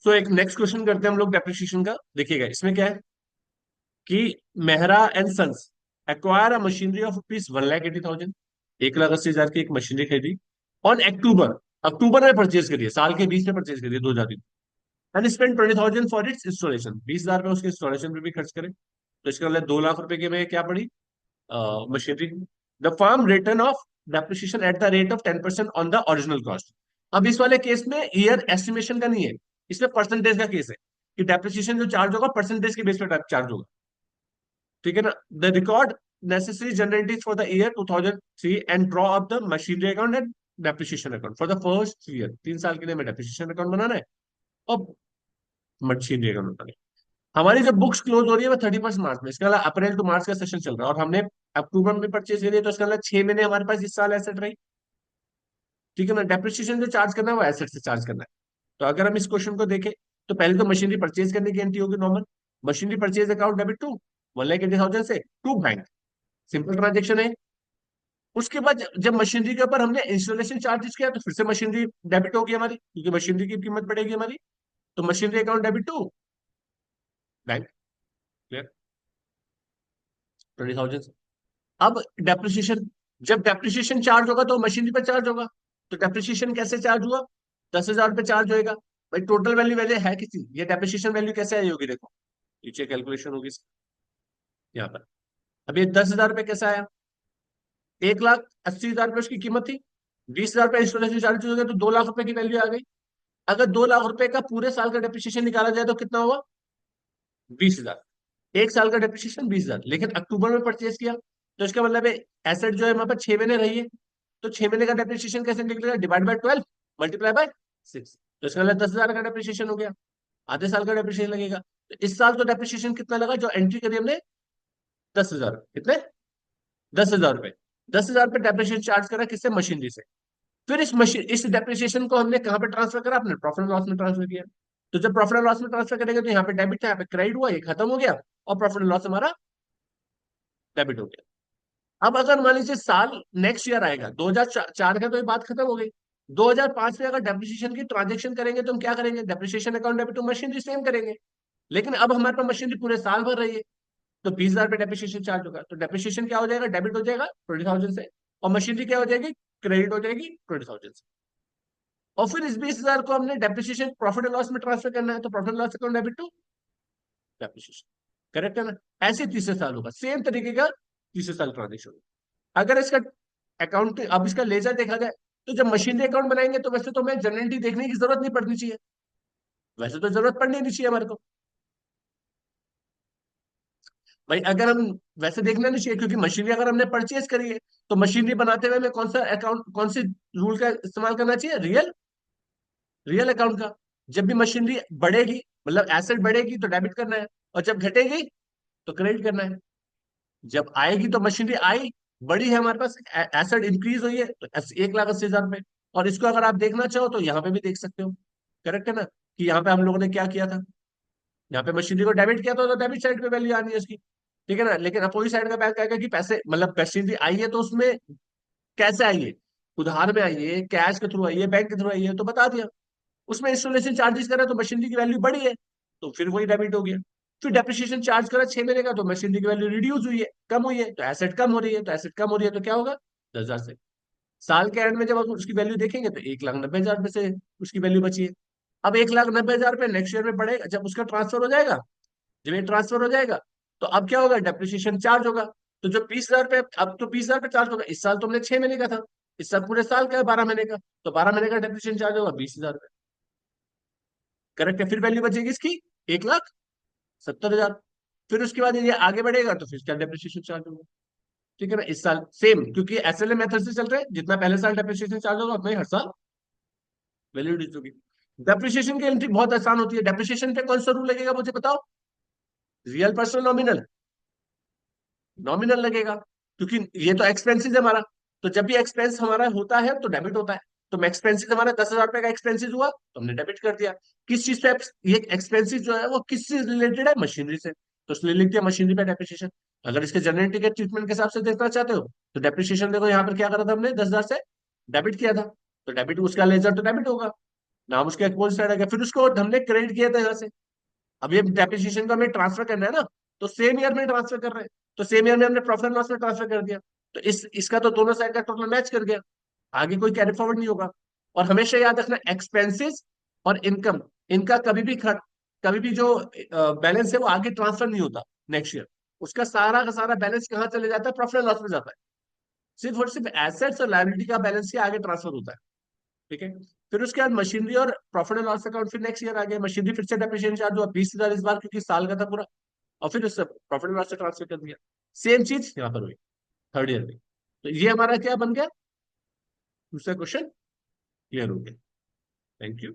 सो एक next question करते हैं हम लोग डेप्रिसिएशन का। देखिएगा इसमें क्या है कि Mehra and sons acquire a machinery of rupees 1,80,000, 1,80,000 की एक मशीनरी खरीदी ऑन अक्टूबर। अक्टूबर में परचेज करिए, साल के 20 में परचेज करिए, 2000 and spend 20,000 for its installation, 20,000 रुपये उसके इंस्टॉलेशन पे भी खर्च करें। तो इसका मतलब 2 लाख रुपए के में क्या पड़ी machinery. The firm return of depreciation at the rate of 10% on the original cost. अब इस वाले केस में ईयर एस्टिमेशन का नहीं है, इसमें परसेंटेज का केस है कि डेप्रिसिएशन जो चार्ज होगा परसेंटेज के बेस पे चार्ज होगा। ठीक है ना। The record necessary generated for the year 2003 and draw up the machinery account and depreciation account for the first year. 3 साल के लिए हमें डेप्रिसिएशन अकाउंट बनाना है और मशीनरी अकाउंट बनाना है। हमारी जब बुक्स क्लोज हो रही है वो 31 मार्च में, इसका मतलब अप्रैल टू मार्च का सेशन चल रहा है और हमने अक्टूबर में परचेज करी है, तो इसका मतलब 6 महीने हमारे पास इस साल एसेट रही। ठीक है ना। डेप्रिसिएशन जो चार्ज करना है वो एसेट से चार्ज करना है। तो अगर हम इस क्वेश्चन को देखें तो पहले तो मशीनरी परचेज करने की एंट्री होगी normal, machinery purchase account debit to 1,80,000 से टू बैंक, सिंपल ट्रांजेक्शन है। उसके बाद जब मशीनरी के ऊपर हमने इंस्टॉलेशन चार्जेस किया तो फिर से मशीनरी डेबिट होगी हमारी, क्योंकि मशीनरी की कीमत बढ़ेगी हमारी। तो machinery account debit to bank, clear, 20,000। अब डेप्रिसिएशन, जब डेप्रिसिएशन चार्ज होगा तो मशीनरी पर चार्ज होगा। तो डेप्रिसिएशन कैसे चार्ज हुआ, 10,000 पे चार्ज होएगा। भाई टोटल वैल्यू वैल्यू है किसी, ये डेप्रिसिएशन वैल्यू कैसे आई होगी, देखो नीचे कैलकुलेशन होगी यहाँ पर। अब ये 10,000 रुपये कैसे आया, 1,80,000 रुपये उसकी कीमत थी, 20,000 रुपये इंस्टॉलेशन चार्ज हो गया तो 2 लाख रुपए की वैल्यू आ गई। अगर 2 लाख रुपए का पूरे साल का डेप्रिसिएशन निकाला जाए तो कितना हुआ, 20,000। एक साल का डेप्रिसिएशन 20,000, लेकिन अक्टूबर में परचेज किया तो इसका मतलब है एसेट जो है वहां पर 6 महीने रही है। तो 6 महीने का डेप्रिसिएशन कैसे निकलेगा, डिवाइड बाय 12 मल्टीप्लाई बाय 6। तो इसका मतलब 10,000 का डेप्रिसिएशन हो गया, आधे साल का डेप्रिसिएशन लगेगा। तो इस साल तो डेप्रिसिएशन कितना लगा जो एंट्री करी हमने, 10,000, कितने, 10,000 रुपए। 10,000 रुपए डेप्रिसिएशन चार्ज करा किससे, मशीनरी से। फिर इस डेप्रिसिएशन को हमने कहां पे ट्रांसफर करा, अपने प्रॉफिट एंड लॉस में ट्रांसफर किया। तो जब प्रॉफिट एंड लॉस में ट्रांसफर करेंगे तो यहाँ पे डेबिट था, यहाँ पे क्रेडिट हुआ, ये खत्म हो गया और प्रॉफिट एंड लॉस हमारा डेबिट हो गया। अब अगर मान लीजिए साल नेक्स्ट ईयर आएगा 2004 का, तो ये बात खत्म हो गई। 2005 में अगर डेप्रिसिएशन की ट्रांजेक्शन करेंगे तो हम क्या करेंगे, depreciation account debit to machinery same करेंगे। लेकिन अब हमारे पास मशीनरी पूरे साल भर रही है, तो 20,000 पे डेप्रिसिएशन चार्ज होगा। तो डेप्रिसिएशन क्या हो जाएगा, डेबिट हो जाएगा 20,000 से, और मशीनरी क्या हो जाएगी, क्रेडिट हो जाएगी 20,000 से। और फिर इस 20,000 को हमने डेप्रिसिएशन प्रॉफिट एंड लॉस में ट्रांसफर करना है, तो profit and loss account debit to depreciation, correct है ना। ऐसे तीसरे साल होगा, सेम तरीके का तीसरे साल ट्रांजेक्शन होगा। अगर इसका अकाउंट, अब इसका लेजर देखा जाए तो जब मशीनरी अकाउंट बनाएंगे तो वैसे तो हमें जनरली देखने की जरूरत नहीं पड़नी चाहिए, वैसे तो जरूरत पड़नी नहीं चाहिए हमारे को। भाई अगर हम, वैसे देखना नहीं चाहिए क्योंकि मशीनरी अगर हमने परचेज करी है तो मशीनरी बनाते हुए हमें कौन सा अकाउंट, कौन सी रूल का इस्तेमाल करना चाहिए, रियल, रियल अकाउंट का। जब भी मशीनरी बढ़ेगी, मतलब एसेट बढ़ेगी तो डेबिट करना है, और जब घटेगी तो क्रेडिट करना है। जब आएगी तो मशीनरी आई, बड़ी है हमारे पास, एसेट इंक्रीज हुई है तो 1,80,000 रुपए। और इसको अगर आप देखना चाहो तो यहाँ पे भी देख सकते हो, करेक्ट है ना, कि यहाँ पे हम लोगों ने क्या किया था, यहाँ पे मशीनरी को डेबिट किया था तो डेबिट साइड पे वैल्यू आनी है उसकी। ठीक है ना। लेकिन अपोजिट साइड का बैंक कहेगा कि पैसे, मतलब मशीनरी आई है तो उसमें कैसे आई है, उधार में आई है, कैश के थ्रू आई है, बैंक के थ्रू आई है, तो बता दिया। उसमें इंस्टॉलेशन चार्जेस करा तो मशीनरी की वैल्यू बढ़ी है, तो फिर वही डेबिट हो गया। फिर डेप्रिसिएशन चार्ज करा 6 महीने का तो मशीनरी की वैल्यू रिड्यूस हुई है, कम हुई है, तो एसेट कम हो रही है, तो एसेट कम हो रही है तो क्या होगा, 10,000 से। साल के एंड में जब आप उसकी वैल्यू देखेंगे तो 1,90,000 रुपए से उसकी वैल्यू बची है। अब 1,90,000 रुपए नेक्स्ट ईयर में बढ़ेगा जब उसका ट्रांसफर हो जाएगा। जब ये ट्रांसफर हो जाएगा तो अब क्या होगा, डेप्रिसिएशन चार्ज होगा। तो जो 20,000 रुपये, अब तो 20,000 रुपये चार्ज होगा, इस साल तो हमने 6 महीने का था, इस साल पूरे साल का है 12 महीने का, तो 12 महीने का डेप्रिसिएशन चार्ज होगा 20,000 रुपये, करेक्ट है। फिर वैल्यू बचेगी इसकी 1,70,000। फिर उसके बाद ये आगे बढ़ेगा तो फिर क्या डेप्रिसिएशन चार्ज होगा। ठीक है ना। इस साल सेम, क्योंकि एसएलए मेथड से चल रहे हैं, जितना पहले साल डेप्रिसिएशन चार्ज होगा उतना ही हर साल वैल्यू रिड्यूस होगी। डेप्रिसिएशन की एंट्री बहुत आसान होती है। डेप्रिसिएशन पे कौन सा रूल लगेगा मुझे बताओ, रियल पर्सनल नॉमिनल, नॉमिनल लगेगा, क्योंकि ये तो एक्सपेंसिस है हमारा। तो जब भी एक्सपेंस हमारा होता है तो डेबिट होता है। तो एक्सपेंसिस हमारा 10,000 रुपए का एक्सपेंसिस हुआ तो हमने डेबिट कर दिया। किस चीज पे ये एक्सपेंसिस जो है वो किस चीज रिलेटेड है, मशीनरी से, तो इसलिए लिख दिया मशीनरी पे डेप्रिसिएशन। अगर इसके जनरल के ट्रीटमेंट के हिसाब से देखना चाहते हो तो डेप्रिसिएशन देखो यहाँ पर क्या करा था हमने, 10,000 से डेबिट किया था, तो डेबिट उसका लेजर तो डेबिट होगा। नाम उसका एक्सपोज साइड आ गया, फिर उसको हमने क्रेडिट किया था यहाँ से। अब ये डेप्रिसिएशन को हमें ट्रांसफर करना है ना, तो सेम ईयर में ट्रांसफर कर रहे हैं, तो सेम ईयर में हमने प्रॉफिट एंड लॉस में ट्रांसफर कर दिया। तो इसका तो दोनों साइड का टोटल मैच कर गया, आगे कोई कैरी फॉरवर्ड नहीं होगा। और हमेशा याद रखना, एक्सपेंसेस और इनकम, इनका कभी भी जो बैलेंस है वो आगे ट्रांसफर नहीं होता नेक्स्ट ईयर। उसका सारा का सारा बैलेंस कहाँ चले जाता है? प्रॉफिट एंड लॉस में जाता है। सिर्फ और सिर्फ एसेट्स और लायबिलिटी का बैलेंस ही आगे ट्रांसफर होता है। ठीक है। फिर उसके बाद मशीनरी और प्रॉफिट एंड लॉस अकाउंट फिर नेक्स्ट ईयर आ गया। मशीनरी फिर से डेप्रिसिएशन चार्ज हुआ 20,000 इस बार, क्योंकि साल का था पूरा। और फिर उससे प्रॉफिट एंड लॉस से ट्रांसफर कर दिया। सेम चीज यहाँ पर हुई थर्ड ईयर में। तो ये हमारा क्या बन गया? दूसरा क्वेश्चन क्लियर हो गया। Thank you.